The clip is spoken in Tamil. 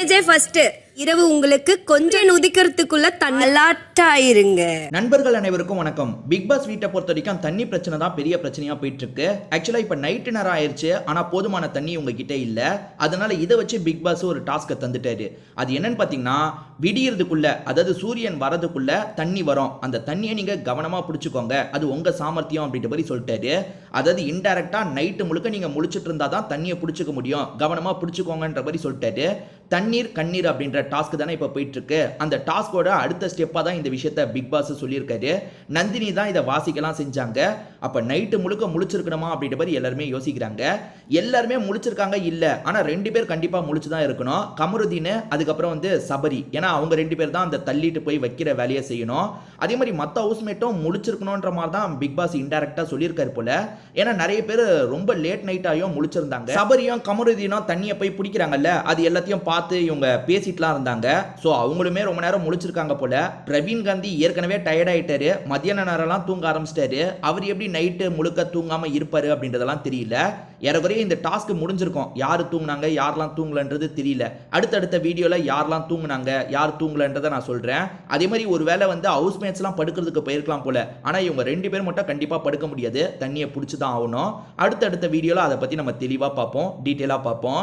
ஸ்டேஜே ஃபர்ஸ்ட். இரவு உங்களுக்கு கொஞ்சம் உதிக்கிறதுக்குள்ள தன்னலாட்டாயிருங்க. நண்பர்கள் அனைவருக்கும் வணக்கம். பிக் பாஸ் வீட்டை பொறுத்த வரைக்கும் தண்ணி பிரச்சனை தான் பெரிய பிரச்சனையா போயிட்டு இருக்கு. ஆக்சுவலா இப்ப நைட்டு நேரம் ஆயிடுச்சு, ஆனா போதுமான தண்ணி உங்ககிட்ட இல்ல. அதனால இதை வச்சு பிக் பாஸ் ஒரு டாஸ்கை தந்துட்டாரு. அது என்னன்னு பாத்தீங்கன்னா, விடியறதுக்குள்ள, அதாவது சூரியன் வரதுக்குள்ள தண்ணி வரும், அந்த தண்ணியை நீங்க கவனமா பிடிச்சுக்கோங்க, அது உங்க சாமர்த்தியம் அப்படின்ற மாதிரி சொல்லிட்டாரு. அதாவது இன்டைரக்டா நைட்டு முழுக்க நீங்க முழிச்சிட்டு இருந்தா தான் தண்ணியை பிடிச்சிக்க முடியும், கவனமா பிடிச்சுக்கோங்கன்ற மாதிரி சொல்லிட்டாரு. தண்ணீர் கண்ணீர் அப்படின்ற டாஸ்க் தானே இப்போ போயிட்டு இருக்கு. அந்த டாஸ்கோட அடுத்த ஸ்டெப்பா தான் இந்த விஷயத்தை பிக் பாஸ் சொல்லியிருக்காரு. நந்தினி தான் இதை வாசிக்கலாம் செஞ்சாங்க. அப்ப நைட்டு முழுக்க முழிச்சிருக்கணுமா அப்படின்ற மாதிரி எல்லாருமே யோசிக்கிறாங்க. எல்லாருமே முழிச்சிருக்காங்க இல்ல, ஆனா 2 பேர் கண்டிப்பா முழிச்சு தான் இருக்கணும். கமருதீன், அதுக்கப்புறம் சபரி. ஏன்னா அவங்க 2 பேர் தான் அந்த தள்ளிட்டு போய் வைக்கிற வேலையை செய்யணும். அதே மாதிரி மற்ற ஹவுஸ்மேட்டும் முழிச்சிருக்கணும்ன்ற மாதிரி தான் பிக் பாஸ் இன்டைரக்டா சொல்லியிருக்காரு போல. ஏன்னா நிறைய பேர் ரொம்ப லேட் நைட் ஆகியும் முழிச்சிருந்தாங்க. சபரியும் கமருதீனும் தண்ணியை போய் பிடிக்கிறாங்கல்ல, அது எல்லாத்தையும் பார்த்து இவங்க பேசிட்டுலாம் இருந்தாங்க. ஸோ அவங்களுமே ரொம்ப நேரம் முழிச்சிருக்காங்க போல. பிரவீன் காந்தி ஏற்கனவே டயர்ட் ஆயிட்டாரு, மத்தியான நேரம்லாம் தூங்க ஆரம்பிச்சிட்டாரு. அவர் எப்படி நைட்டு முழுக்க தூங்காம இருப்பாரு அப்படின்றதெல்லாம் தெரியல. ஏறக்குறைய இந்த டாஸ்க் முடிஞ்சிருக்கும். யார் தூங்குனாங்க யாரெல்லாம் தூங்கலன்றது தெரியல. அடுத்தடுத்த வீடியோல யாரெல்லாம் தூங்குனாங்க யார் தூங்கலன்றதை நான் சொல்றேன். அதே மாதிரி ஒருவேளை ஹவுஸ்மேட்ஸ்லாம் படுக்கிறதுக்கு போயிருக்கலாம் போல. ஆனா இவங்க 2 பேர் மட்டும் கண்டிப்பா படுக்க முடியாது, தண்ணியை பிடிச்சி தான் ஆகணும். அடுத்தடுத்த வீடியோல அதை பத்தி நம்ம தெளிவா பார்ப்போம், டீட்டெயிலா பார்ப்போம்.